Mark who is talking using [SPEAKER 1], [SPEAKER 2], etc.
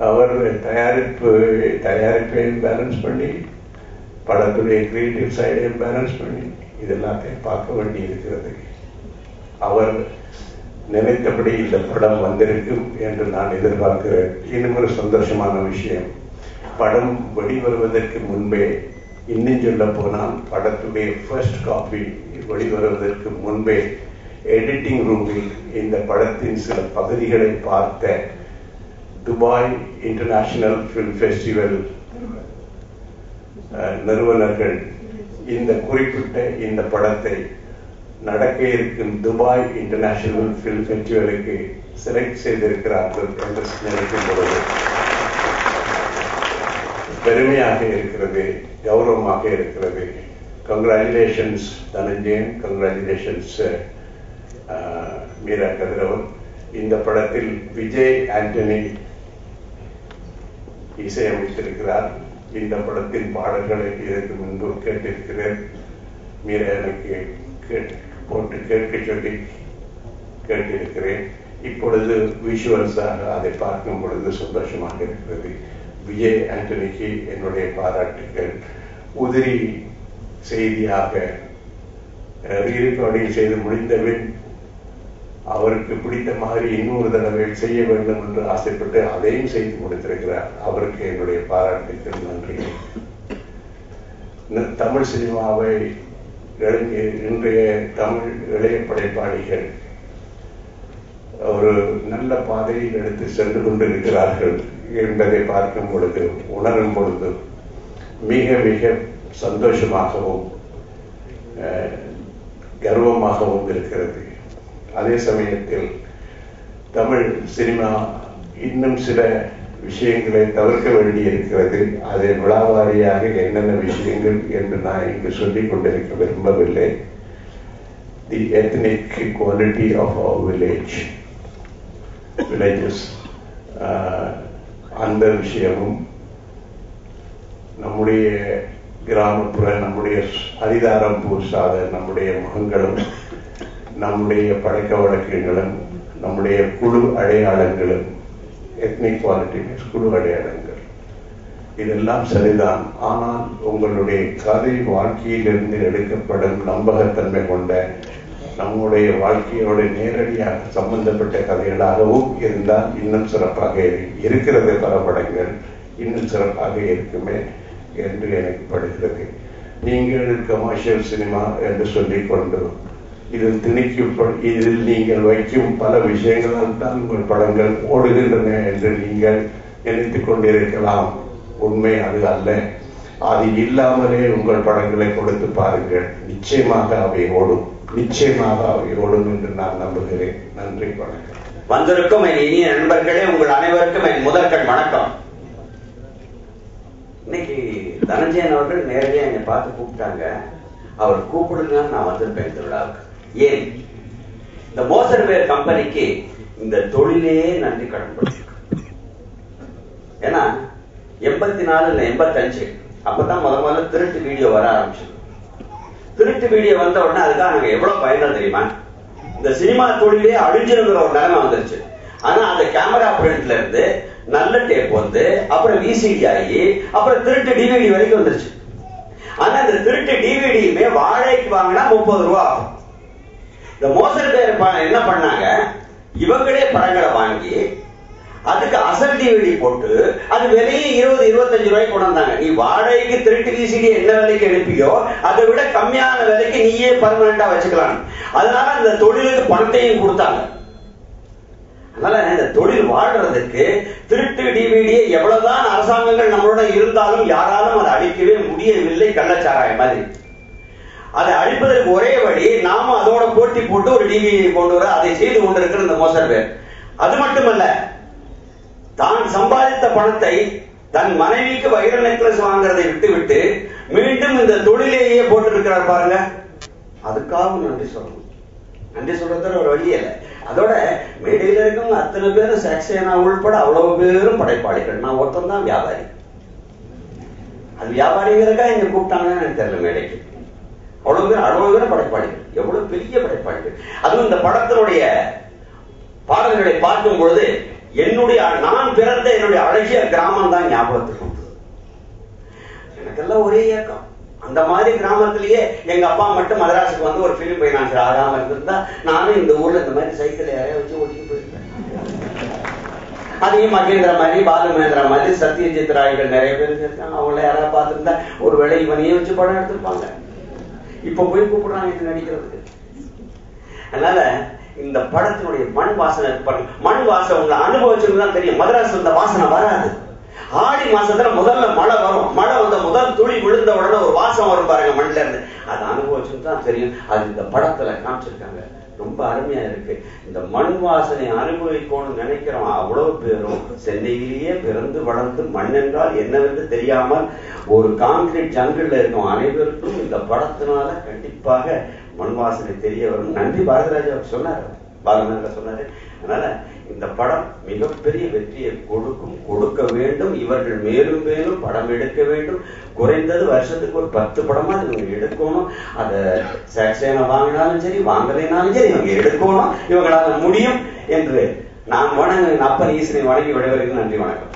[SPEAKER 1] அவர் தயாரிப்பையும் balance பண்ணி, படத்துடைய creative சைடையும் balance பண்ணி இதெல்லாத்தையும் பார்க்க வேண்டி இருக்கிறது. அவர் நினைத்தபடி இந்த படம் வந்திருக்கும் என்று நான் எதிர்பார்க்கிறேன். இன்னும் ஒரு சந்தோஷமான விஷயம், படம் வெளிவருவதற்கு முன்பே, இன்னும் சொல்ல போனால் படத்துடைய ஃபர்ஸ்ட் காப்பி வெளிவருவதற்கு முன்பே எடிட்டிங் ரூமில் இந்த படத்தின் சில பகுதிகளை பார்த்த துபாய் இன்டர்நேஷனல் ஃபிலிம் ஃபெஸ்டிவல் நிறுவனர்கள் இந்த குறிப்பிட்ட இந்த படத்தை நடக்க இருக்கும் துபாய் இன்டர்நேஷனல் ஃபிலிம் ஃபெஸ்டிவலுக்கு செலக்ட் செய்திருக்கிறார்கள் என்று நினைக்கும் பொழுது பெருமையாக இருக்கிறது, கௌரவமாக இருக்கிறது. கங்க்ராச்சுலேஷன்ஸ் தனஞ்சயன், கங்க்ராச்சுலேஷன்ஸ் மீரா கதிரவன். இந்த படத்தில் விஜய் ஆண்டனி இசையமைத்திருக்கிறார். இந்த படத்தின் பாடல்களை இதற்கு முன்பு கேட்டிருக்கிறேன். மீரா எனக்கு போட்டு கேட்க சொல்லி கேட்டிருக்கிறேன். இப்பொழுது விஷுவல்ஸாக அதை பார்க்கும் பொழுது சந்தோஷமாக இருக்கிறது. விஜய் ஆண்டனிக்கு என்னுடைய பாராட்டுகள். உதிரி செய்தியாக ரீரெக்கார்டிங் செய்து முடிந்தபின் அவருக்கு பிடித்த மாதிரி இன்னொரு தடவை செய்ய வேண்டும் என்று ஆசைப்பட்டு அதையும் செய்து கொடுத்திருக்கிறார். அவருக்கு என்னுடைய பாராட்டுகள், நன்றி. தமிழ் சினிமாவை இன்றைய தமிழ் இளைய படைப்பாளிகள் ஒரு நல்ல பாதையில் எடுத்து சென்று கொண்டிருக்கிறார்கள் என்பதை பார்க்கும் பொழுது, உணரும் பொழுது மிக மிக சந்தோஷமாகவும் கர்வமாகவும் இருக்கிறது. அதே சமயத்தில் தமிழ் சினிமா இன்னும் சில விஷயங்களை தவிர்க்க வேண்டி இருக்கிறது. அதை விழாவாரியாக என்னென்ன விஷயங்கள் என்று நான் இங்கு சொல்லிக் கொண்டிருக்க விரும்பவில்லை. The ethnic quality of our villages, அந்த விஷயமும், நம்முடைய கிராமப்புற, நம்முடைய அதிகாரம் பூசாத நம்முடைய முகங்களும், நம்முடைய பழக்க வழக்கங்களும், நம்முடைய குழு அடையாளங்களும், எத்னிக் குவாலிட்டி குழு அடையாளங்கள், இதெல்லாம் சரிதான். ஆனால் உங்களுடைய கதை வாழ்க்கையிலிருந்து எடுக்கப்படும் நம்பகத்தன்மை கொண்ட, நம்முடைய வாழ்க்கையோட நேரடியாக சம்பந்தப்பட்ட கதைகளாகவும் இருந்தால் இன்னும் சிறப்பாக இருக்கிறது. பல படங்கள் இன்னும் சிறப்பாக இருக்குமே என்று எனக்கு படுகிறது. நீங்கள் கமர்ஷியல் சினிமா என்று சொல்லிக்கொண்டு இதில் இதில் நீங்கள் வைக்கும் பல விஷயங்களால் தான் உங்கள் படங்கள் ஓடுகின்றன என்று நீங்கள் நினைத்துக் கொண்டிருக்கலாம். உண்மை அது அல்ல. அது இல்லாமலே உங்கள் படங்களை கொடுத்து பாருங்கள், நிச்சயமாக அவை ஓடும், நிச்சயமாக அவை ஓடும் என்று நான் நம்புகிறேன். நன்றி, வணக்கம்.
[SPEAKER 2] வந்திருக்கும் என் இனிய நண்பர்களே, உங்கள் அனைவருக்கும் என் முதற்கண் வணக்கம். இன்னைக்கு தனஞ்சயன் அவர்கள் நேரடியாக என்னை பார்த்து கூப்பிட்டாங்க. அவர் கூப்பிடுங்க, நான் வந்திருப்பேன் இந்த விழாவுக்கு. ஏன், இந்த மோசர்வேர் கம்பெனிக்கு இந்த தொழிலே நன்றி கடன்படும். ஏன்னா 84 இல்ல 85 அப்பதான் முதல்ல திருட்டு வீடியோ வர ஆரம்பிச்சது. திருட்டு வீடியோ வந்த உடனே அதுக்காக நாங்க எவ்வளவு பயந்தோம் தெரியுமா? இந்த சினிமா தொழிலே அழிஞ்சிருங்கிற ஒரு நிலைமை வந்துருச்சு. ஆனா அந்த கேமரா பிரிண்ட்ல இருந்து நல்ல டேப் வந்து, அப்புறம் விசிடி ஆகி, அப்புறம் திருட்டு டிவிடி வரைக்கும் வந்துருச்சு. ஆனா இந்த திருட்டு டிவிடியுமே வாடகைக்கு வாங்கினா 30 ரூபா ஆகும். இந்த மோசடி பேர் என்ன பண்ணாங்க, இவங்களே படங்களை வாங்கி அதுக்கு அசல் டிவிடி போட்டு அது விலையே 20-25 ரூபாய்க்கு கொண்டு வந்தாங்க. நீ வாடகைக்கு திருட்டு விசிடி என்ன விலைக்கு எடுப்பியோ அதை விட கம்மியான விலைக்கு நீயே பர்மனண்டா வச்சுக்கலாம். அதனால இந்த தொழிலுக்கு பணத்தையும் கொடுத்தாங்க. அதனால இந்த தொழில் வாழ்றதுக்கு திருட்டு டிவிடியை எவ்வளவுதான் அரசாங்கங்கள் நம்மளோட இருந்தாலும் யாராலும் அதை அழிக்கவே முடியவில்லை. கள்ளச்சாராயம் மாதிரி அதை அழிப்பதற்கு ஒரே வழி, நாம அதோட போட்டி போட்டு ஒரு டிவிடியை கொண்டு வர அதை செய்து கொண்டிருக்கிற இந்த மோசடி பேர். அது மட்டுமல்ல, தான் சம்பாதித்த பணத்தை தன் மனைவிக்கு வைர நெக்லஸ் வாங்குறதை விட்டுவிட்டு மீண்டும் இந்த தொழிலேயே போட்டிருக்கிறார் பாருங்க. அதுக்காக நன்றி சொல்லணும். நன்றி சொல்றது ஒரு வழி இல்லை. அதோட மேடையில் இருக்கவங்க அத்தனை பேரும் சக்சேனா உள்பட அவ்வளவு பேரும் படைப்பாளிகள். நான் ஒருத்தன் தான் வியாபாரி. அது வியாபாரிங்கிறக்கா இங்க கூப்பிட்டாங்கன்னு எனக்கு தெரியல. மேடைக்கு அவ்வளவு பேரும் படைப்பாளிகள். எவ்வளவு பெரிய படைப்பாளிகள். அதுவும் இந்த படத்தினுடைய பாடல்களை பார்க்கும் பொழுது நான் பிறந்த என்னுடைய அழகிய கிராமம் தான் ஞாபகத்துக்கு வந்தது. எனக்கெல்லாம் ஒரே இயக்கம். அந்த மாதிரி கிராமத்திலேயே எங்க அப்பா மட்டும் மதராசுக்கு வந்து ஒரு பிலிம் பைனான்சர் ஆகாம இருந்திருந்தா நானும் இந்த ஊர்ல இந்த மாதிரி சைக்கிள் யாரையா வச்சு ஓட்டிட்டு போயிருப்பேன். அதையும் மகேந்திர மாதிரி, பாலுமேந்திரா மாதிரி, சத்யஜித் ராய்கள் நிறைய பேர் இருக்காங்க. அவங்கள யாராவது பார்த்துருந்தா ஒருவேளை இவனையே வச்சு படம் எடுத்திருப்பாங்க. இப்ப போய் கூப்பிடுறாங்க இது நடிக்கிறதுக்கு. அதனால இந்த படத்தினுடைய மண் வாசனை, மண் வாசனை உங்களை அனுபவிச்சுதான் தெரியும். மதராஸ் இந்த வாசனை வராது. ஆடி மாசத்துல முதல்ல மழை வரும். மழை வந்த முதல் துளி விழுந்த உடனே ஒரு வாசம் வரும் பாருங்க மண்ல இருந்து. அது அனுபவிச்சுன்னு தான் தெரியும். அது இந்த படத்துல காமிச்சிருக்காங்க. ரொம்ப அருமையா இருக்கு. இந்த மண் வாசனை அனுபவிக்கணும்னு நினைக்கிறோம் அவ்வளவு பேரும் சென்னையிலேயே பிறந்து வளர்ந்து மண் என்றால் என்னவென்று தெரியாமல் ஒரு கான்கிரீட் ஜங்கிள் இருக்கும் அனைவருக்கும் இந்த படத்தினால கண்டிப்பாக மண் வாசனை தெரிய வரும். நன்றி பாரதிராஜா சொன்னார், பாலமேந்திரா சொன்னாரு. அதனால இந்த படம் மிகப்பெரிய வெற்றியை கொடுக்க வேண்டும். இவர்கள் மேலும் மேலும் படம் எடுக்க வேண்டும். குறைந்தது வருஷத்துக்கு ஒரு 10 படமா இவங்க எடுக்கணும். அதை சாக்சேனா வாங்கினாலும் சரி, வாங்கலைனாலும் சரி, இவங்க எடுக்கணும். இவங்களால முடியும் என்று நான் அப்பன் ஈசனை வணங்கி விடைவரைக்கும். நன்றி, வணக்கம்.